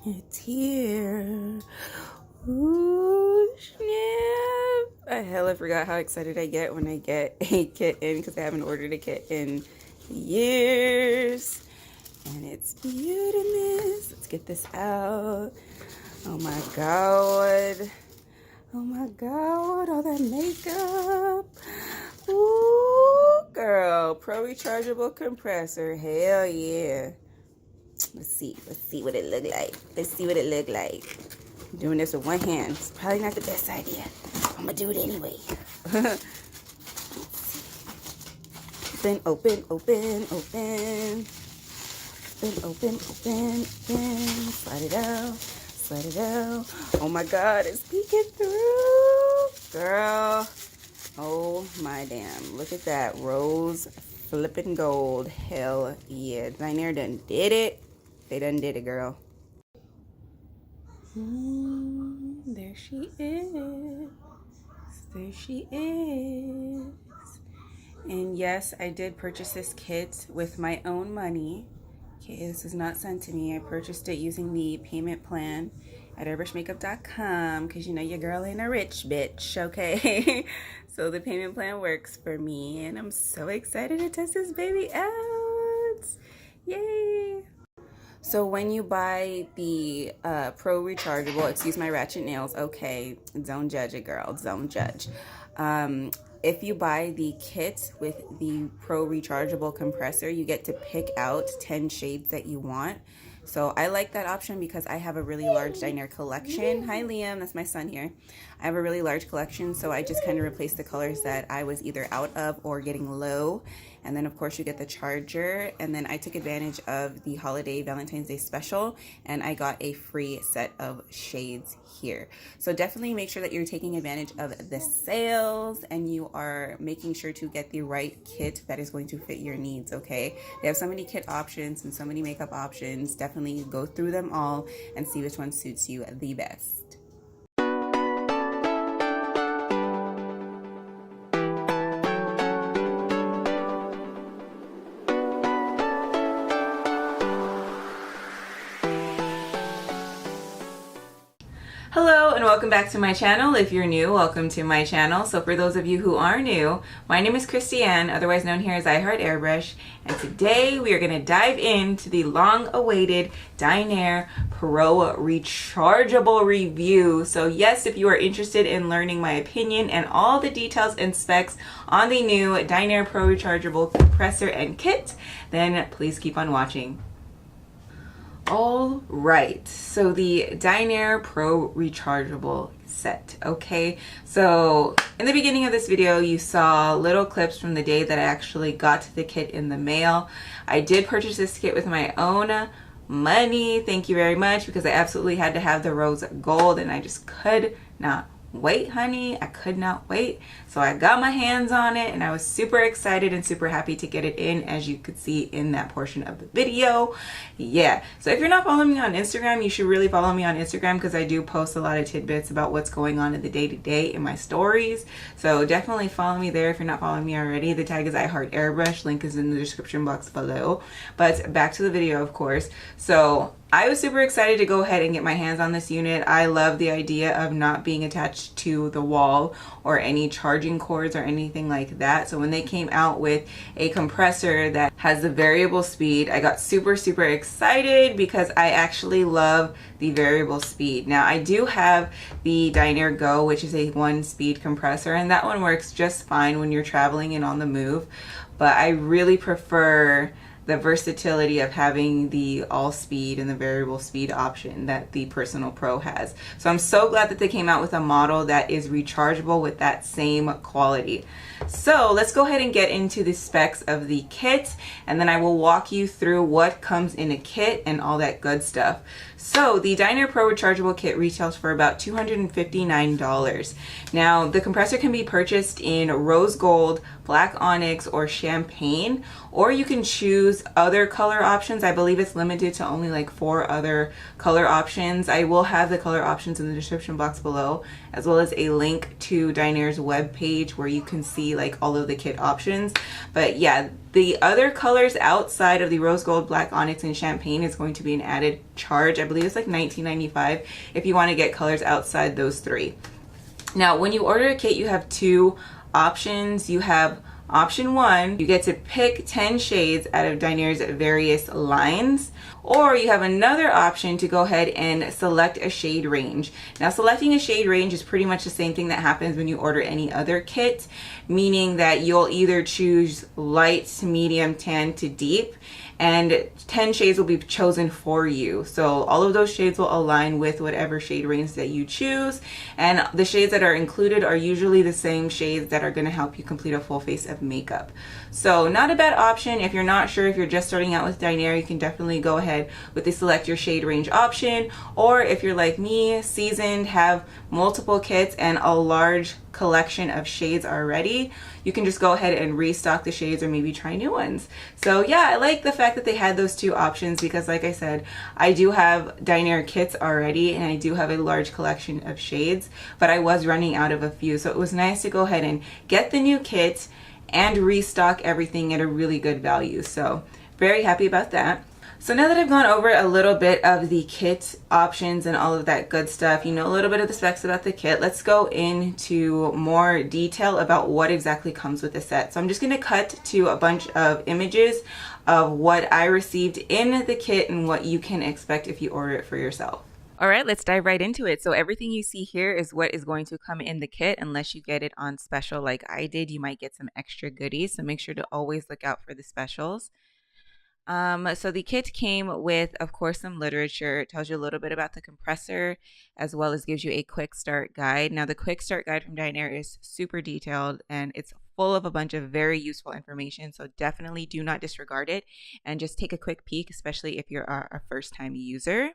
It's here. Ooh, snap. I hella forgot how excited I get when I get a kit in because I haven't ordered a kit in years. And it's beautiful. Let's get this out. Oh my god. Oh my god, all that makeup. Ooh, girl. Pro rechargeable compressor. Hell yeah. Let's see what it look like. Let's see what it look like. I'm doing this with one hand. It's probably not the best idea. I'm gonna do it anyway. Open, open, open, open. Open. Slide it out. Slide it out. Oh my god, it's peeking through. Girl. Oh my damn. Look at that. Rose flipping gold. Hell yeah. Dinair done did it. They done did it, girl. There she is. There she is. And yes, I did purchase this kit with my own money. Okay, this is not sent to me. I purchased it using the payment plan at airbrushmakeup.com because you know your girl ain't a rich bitch, okay? So the payment plan works for me and I'm so excited to test this baby out. Yay! So when you buy the Pro Rechargeable, excuse my ratchet nails, okay, don't judge it, girl, don't judge. If you buy the kit with the Pro Rechargeable compressor, you get to pick out 10 shades that you want. So I like that option because I have a really large Dinair collection. Hi Liam, that's my son here. I have a really large collection, so I just kind of replaced the colors that I was either out of or getting low. And then of course you get the charger, and then I took advantage of the holiday Valentine's Day special and I got a free set of shades here. So definitely make sure that you're taking advantage of the sales and you are making sure to get the right kit that is going to fit your needs, okay? They have so many kit options and so many makeup options. Definitely go through them all and see which one suits you the best. Hello and welcome back to my channel. If you're new, welcome to my channel. So for those of you who are new, my name is Christiane, otherwise known here as IHeartAirbrush, and today we are going to dive into the long-awaited Dinair Pro Rechargeable review. So yes, if you are interested in learning my opinion and all the details and specs on the new Dinair Pro Rechargeable compressor and kit, then please keep on watching. All right, so the Dinair Pro Rechargeable set, okay? So in the beginning of this video, you saw little clips from the day that I actually got the kit in the mail. I did purchase this kit with my own money, thank you very much, because I absolutely had to have the rose gold and I just could not wait, honey. I could not wait. So I got my hands on it and I was super excited and super happy to get it in, as you could see in that portion of the video. Yeah, so if you're not following me on Instagram, you should really follow me on Instagram because I do post a lot of tidbits about what's going on in the day-to-day in my stories. So definitely follow me there if you're not following me already. The tag is IHeartAirbrush. Link is in the description box below. But back to the video, of course. So I was super excited to go ahead and get my hands on this unit. I love the idea of not being attached to the wall or any charging cords or anything like that. So when they came out with a compressor that has the variable speed, I got super excited because I actually love the variable speed. Now I do have the Dinair Go, which is a 1-speed compressor, and that one works just fine when you're traveling and on the move, but I really prefer the versatility of having the all speed and the variable speed option that the Personal Pro has. So I'm so glad that they came out with a model that is rechargeable with that same quality. So let's go ahead and get into the specs of the kit, and then I will walk you through what comes in a kit and all that good stuff. So the Dinair Pro Rechargeable kit retails for about $259. Now the compressor can be purchased in rose gold, black onyx, or champagne, or you can choose choose other color options, I believe it's limited to only like 4 other color options. I will have the color options in the description box below, as well as a link to Dinair's webpage where you can see like all of the kit options. But yeah, the other colors outside of the rose gold, black onyx, and champagne is going to be an added charge. I believe it's like $19.95 if you want to get colors outside those 3. Now, when you order a kit, you have 2 options. You have option 1, you get to pick 10 shades out of Dinair's various lines, or you have another option to go ahead and select a shade range. Now, selecting a shade range is pretty much the same thing that happens when you order any other kit, meaning that you'll either choose light to medium, tan to deep, and 10 shades will be chosen for you. So all of those shades will align with whatever shade range that you choose, and the shades that are included are usually the same shades that are going to help you complete a full face of makeup. So not a bad option. If you're not sure, if you're just starting out with Dinair, you can definitely go ahead with the select your shade range option. Or if you're like me, seasoned, have multiple kits and a large collection of shades already, you can just go ahead and restock the shades or maybe try new ones. So yeah, I like the fact that they had those 2 options because, like I said, I do have Dinair kits already and I do have a large collection of shades, but I was running out of a few, so it was nice to go ahead and get the new kit and restock everything at a really good value. So very happy about that. So now that I've gone over a little bit of the kit options and all of that good stuff, you know a little bit of the specs about the kit, let's go into more detail about what exactly comes with the set. So I'm just going to cut to a bunch of images of what I received in the kit and what you can expect if you order it for yourself. All right, let's dive right into it. So everything you see here is what is going to come in the kit. Unless you get it on special like I did, you might get some extra goodies. So make sure to always look out for the specials. So the kit came with, of course, some literature. It tells you a little bit about the compressor, as well as gives you a quick start guide. Now, the quick start guide from Dinair is super detailed and it's full of a bunch of very useful information. So definitely do not disregard it and just take a quick peek, especially if you're a first-time user.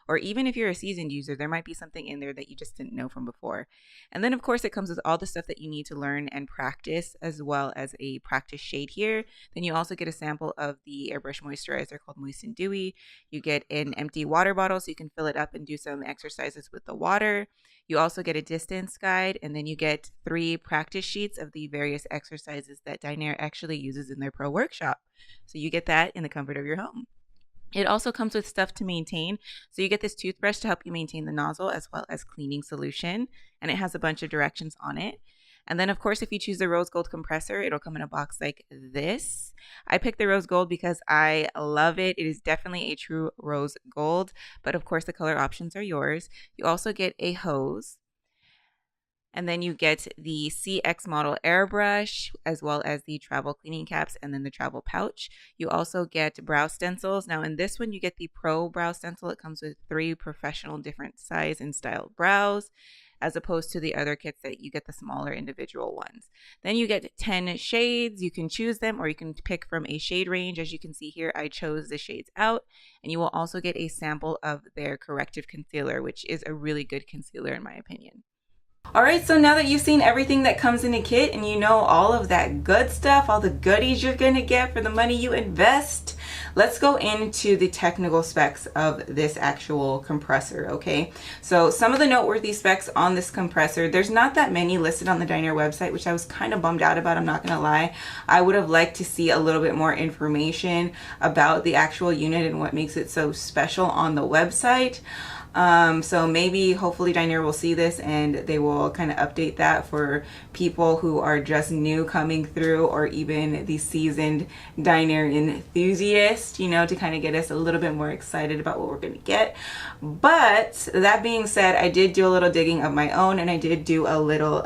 Or even if you're a seasoned user, there might be something in there that you just didn't know from before. And then, of course, it comes with all the stuff that you need to learn and practice, as well as a practice shade here. Then you also get a sample of the Airbrush Moisturizer called Moist and Dewy. You get an empty water bottle so you can fill it up and do some exercises with the water. You also get a distance guide, and then you get 3 practice sheets of the various exercises that Dinair actually uses in their pro workshop. So you get that in the comfort of your home. It also comes with stuff to maintain. So you get this toothbrush to help you maintain the nozzle, as well as cleaning solution. And it has a bunch of directions on it. And then, of course, if you choose the rose gold compressor, it'll come in a box like this. I picked the rose gold because I love it. It is definitely a true rose gold. But of course, the color options are yours. You also get a hose. And then you get the CX model airbrush, as well as the travel cleaning caps and then the travel pouch. You also get brow stencils. Now in this one, you get the pro brow stencil. It comes with 3 professional different size and style brows, as opposed to the other kits that you get the smaller individual ones. Then you get 10 shades. You can choose them or you can pick from a shade range. As you can see here, I chose the shades out. And you will also get a sample of their corrective concealer, which is a really good concealer in my opinion. Alright, so now that you've seen everything that comes in a kit and you know all of that good stuff, all the goodies you're going to get for the money you invest, let's go into the technical specs of this actual compressor, okay? So some of the noteworthy specs on this compressor, there's not that many listed on the Dinair website, which I was kind of bummed out about, I'm not going to lie. I would have liked to see a little bit more information about the actual unit and what makes it so special on the website. So maybe hopefully Dinair will see this and they will kind of update that for people who are just new coming through, or even the seasoned Dinair enthusiast, you know, to kind of get us a little bit more excited about what we're going to get. But that being said, I did do a little digging of my own and I did do a little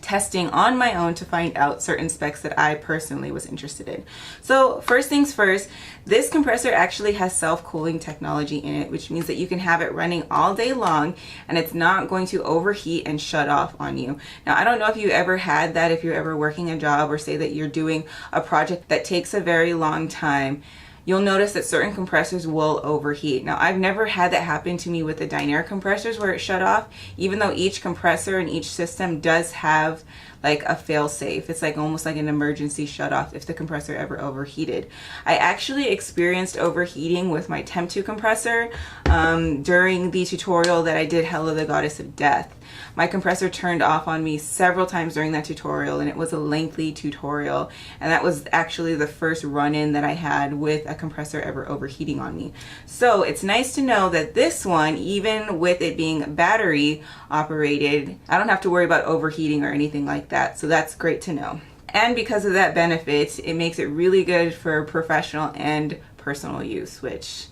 testing on my own to find out certain specs that I personally was interested in. So first things first, this compressor actually has self-cooling technology in it, which means that you can have it running all day long and it's not going to overheat and shut off on you. Now, I don't know if you ever had that, if you're ever working a job or say that you're doing a project that takes a very long time. You'll notice that certain compressors will overheat. Now, I've never had that happen to me with the Dinair compressors where it shut off, even though each compressor and each system does have like a fail-safe. It's like almost like an emergency shut-off if the compressor ever overheated. I actually experienced overheating with my Temp 2 compressor during the tutorial that I did, Hella the Goddess of Death. My compressor turned off on me several times during that tutorial, and it was a lengthy tutorial, and that was actually the first run-in that I had with a compressor ever overheating on me. So it's nice to know that this one, even with it being battery operated, I don't have to worry about overheating or anything like that. So that's great to know. And because of that benefit, it makes it really good for professional and personal use, which,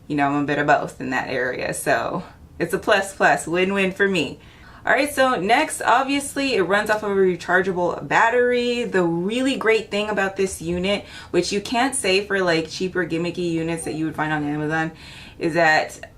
you know, I'm a bit of both in that area. So it's a plus, win-win for me. Alright, so next, obviously, it runs off of a rechargeable battery. The really great thing about this unit, which you can't say for like cheaper gimmicky units that you would find on Amazon, is that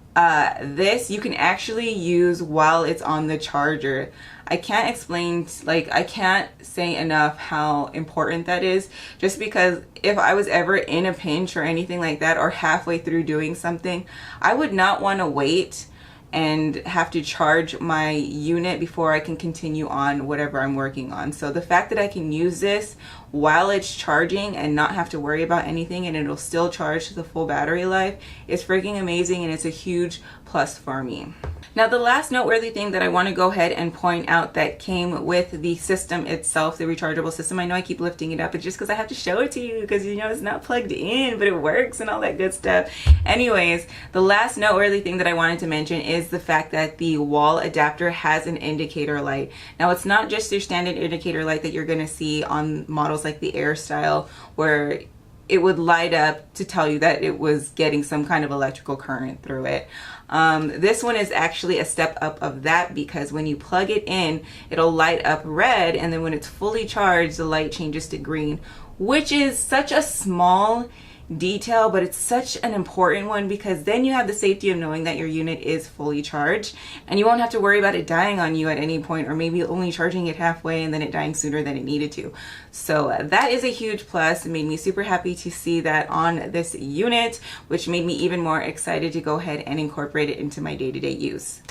this you can actually use while it's on the charger. I can't explain, like, I can't say enough how important that is, just because if I was ever in a pinch or anything like that, or halfway through doing something, I would not want to wait and have to charge my unit before I can continue on whatever I'm working on. So the fact that I can use this while it's charging and not have to worry about anything, and it'll still charge to the full battery life, is freaking amazing, and it's a huge plus for me. Now, the last noteworthy thing that I want to go ahead and point out that came with the system itself, the rechargeable system, I know I keep lifting it up, it's just because I have to show it to you, because you know it's not plugged in, but it works and all that good stuff. Anyways, the last noteworthy thing that I wanted to mention is the fact that the wall adapter has an indicator light. Now, it's not just your standard indicator light that you're going to see on models like the Air style, where it would light up to tell you that it was getting some kind of electrical current through it. This one is actually a step up of that, because when you plug it in, it'll light up red, and then when it's fully charged, the light changes to green, which is such a small detail, but it's such an important one, because then you have the safety of knowing that your unit is fully charged, and you won't have to worry about it dying on you at any point, or maybe only charging it halfway and then it dying sooner than it needed to. So that is a huge plus. It made me super happy to see that on this unit, which made me even more excited to go ahead and incorporate it into my day-to-day use.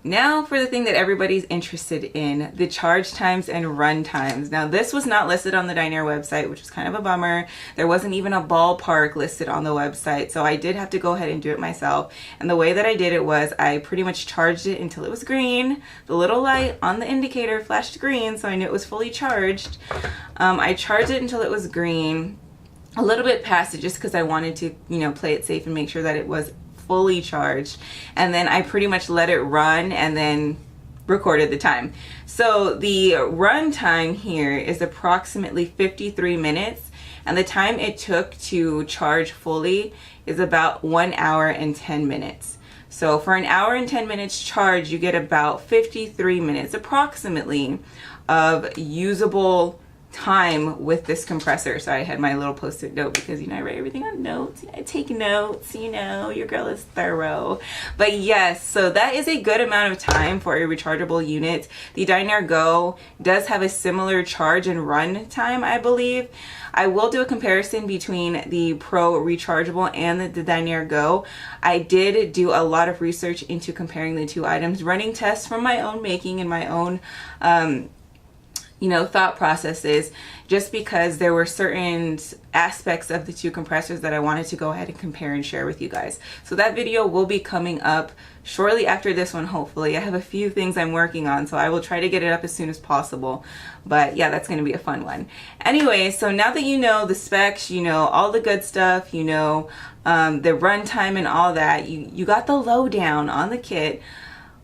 Now for the thing that everybody's interested in, the charge times and run times. Now, this was not listed on the Dinair website, which was kind of a bummer. There wasn't even a ballpark listed on the website, so I did have to go ahead and do it myself. And the way that I did it was I pretty much charged it until it was green. The little light on the indicator flashed green, so I knew it was fully charged. I charged it until it was green, a little bit past it, just because I wanted to, you know, play it safe and make sure that it was fully charged, and then I pretty much let it run and then recorded the time. So the run time here is approximately 53 minutes, and the time it took to charge fully is about 1 hour and 10 minutes. So for an hour and 10 minutes charge, you get about 53 minutes approximately of usable time with this compressor. So I had my little post-it note, because, you know, I write everything on notes. I take notes, you know, your girl is thorough. But yes, so that is a good amount of time for a rechargeable unit. The Dinair Go does have a similar charge and run time, I believe. I will do a comparison between the Pro rechargeable and the Dinair Go. I did do a lot of research into comparing the two items, running tests from my own making and my own you know, thought processes, just because there were certain aspects of the two compressors that I wanted to go ahead and compare and share with you guys. So that video will be coming up shortly after this one, hopefully. I have a few things I'm working on, so I will try to get it up as soon as possible. But yeah, that's going to be a fun one. Anyway, so now that you know the specs, you know all the good stuff, you know the runtime and all that, you got the lowdown on the kit.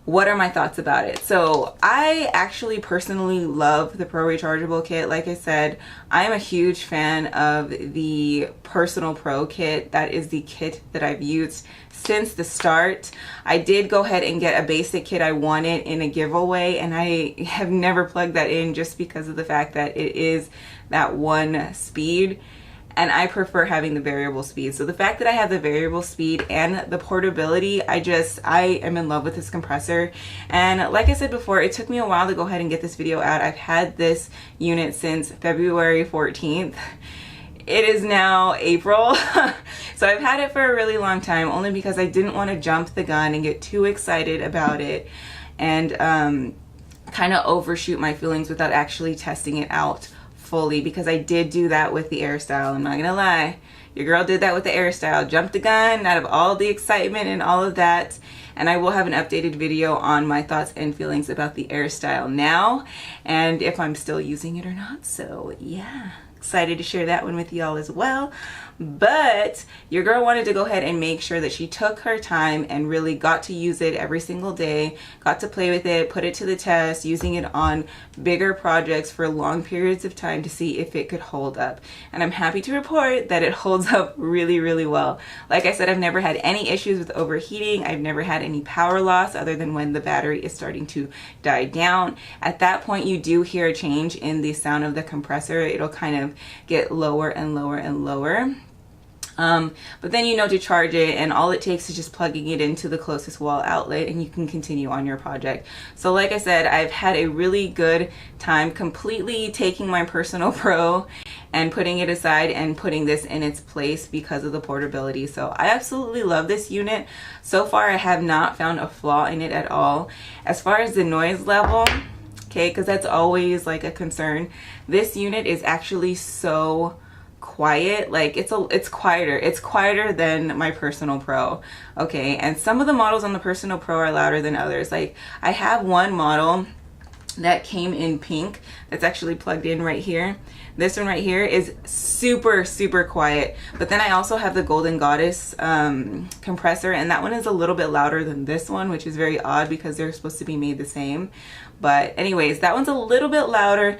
What are my thoughts about it? So I actually personally love the Pro Rechargeable kit. Like I said, I'm a huge fan of the Personal Pro kit. That is the kit that I've used since the start. I did go ahead and get a basic kit I wanted in a giveaway, and I have never plugged that in, just because of the fact that it is that one speed. And I prefer having the variable speed. So the fact that I have the variable speed and the portability, I am in love with this compressor. And like I said before, it took me a while to go ahead and get this video out. I've had this unit since February 14th. It is now April. So I've had it for a really long time, only because I didn't want to jump the gun and get too excited about it. And kind of overshoot my feelings without actually testing it out fully, because I did do that with the Airstyle. I'm not gonna lie, your girl did that with the Airstyle, jumped the gun out of all the excitement and all of that. And I will have an updated video on my thoughts and feelings about the Airstyle now, and if I'm still using it or not. So yeah, excited to share that one with y'all as well. But your girl wanted to go ahead and make sure that she took her time and really got to use it every single day, got to play with it, put it to the test, using it on bigger projects for long periods of time to see if it could hold up. And I'm happy to report that it holds up really, really well. Like I said, I've never had any issues with overheating. I've never had any power loss other than when the battery is starting to die down. At that point, you do hear a change in the sound of the compressor. It'll kind of get lower and lower and lower. But then you know to charge it, and all it takes is just plugging it into the closest wall outlet and you can continue on your project. So like I said, I've had a really good time completely taking my Personal Pro and putting it aside and putting this in its place because of the portability. So I absolutely love this unit. So far I have not found a flaw in it at all. As far as the noise level, okay, because that's always like a concern, this unit is actually so quiet. Like it's quieter than my Personal Pro. Okay, and some of the models on the Personal Pro are louder than others. Like I have one model that came in pink that's actually plugged in right here. This one right here is super quiet. But then I also have the Golden Goddess compressor, and that one is a little bit louder than this one, which is very odd because they're supposed to be made the same. But anyways, that one's a little bit louder.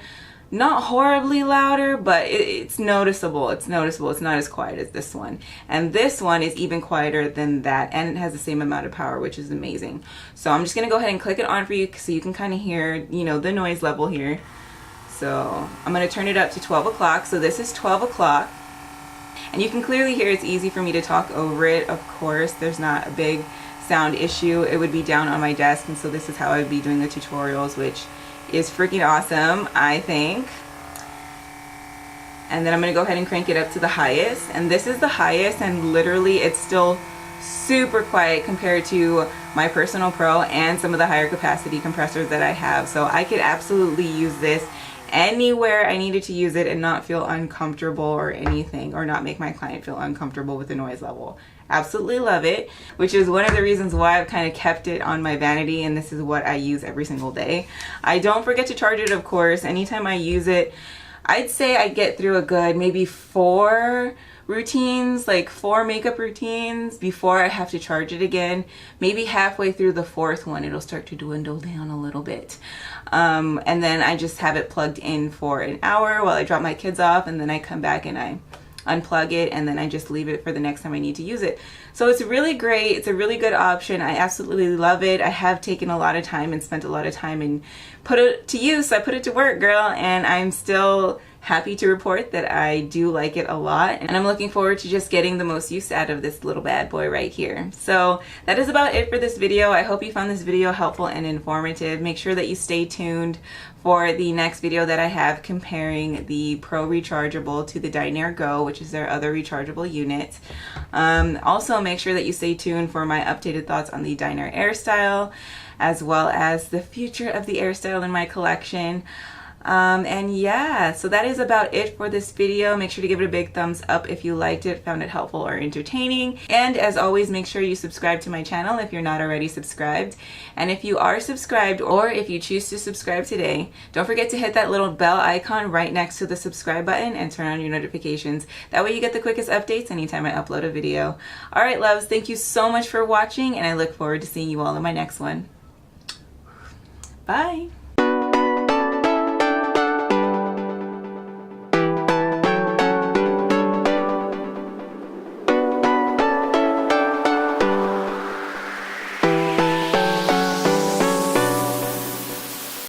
Not horribly louder, but it's noticeable. It's noticeable. It's not as quiet as this one. And this one is even quieter than that, and it has the same amount of power, which is amazing. So I'm just going to go ahead and click it on for you so you can kind of hear, you know, the noise level here. So I'm going to turn it up to 12 o'clock. So this is 12 o'clock. And you can clearly hear it's easy for me to talk over it. Of course, there's not a big sound issue. It would be down on my desk, and so this is how I would be doing the tutorials, which is freaking awesome, I think. And then I'm going to go ahead and crank it up to the highest, and this is the highest, and literally it's still super quiet compared to my Personal Pro and some of the higher capacity compressors that I have. So I could absolutely use this anywhere I needed to use it and not feel uncomfortable or anything, or not make my client feel uncomfortable with the noise level. Absolutely love it, which is one of the reasons why I've kind of kept it on my vanity, and this is what I use every single day. I don't forget to charge it, of course. Anytime I use it, I'd say I get through a good maybe 4 routines, like 4 makeup routines before I have to charge it again. Maybe halfway through the 4th one, it'll start to dwindle down a little bit. And then I just have it plugged in for an hour while I drop my kids off, and then I come back and I unplug it, and then I just leave it for the next time I need to use it. So it's really great. It's a really good option. I absolutely love it. I have taken a lot of time and spent a lot of time and put it to use. I put it to work, girl, and I'm still happy to report that I do like it a lot, and I'm looking forward to just getting the most use out of this little bad boy right here. So that is about it for this video. I hope you found this video helpful and informative. Make sure that you stay tuned for the next video that I have comparing the Pro Rechargeable to the Dinair Go, which is their other rechargeable unit. Also make sure that you stay tuned for my updated thoughts on the Dinair Airstyle, as well as the future of the Airstyle in my collection. And yeah, so that is about it for this video. Make sure to give it a big thumbs up if you liked it, found it helpful or entertaining. And as always, make sure you subscribe to my channel if you're not already subscribed. And if you are subscribed, or if you choose to subscribe today, don't forget to hit that little bell icon right next to the subscribe button and turn on your notifications. That way you get the quickest updates anytime I upload a video. Alright loves, thank you so much for watching, and I look forward to seeing you all in my next one. Bye!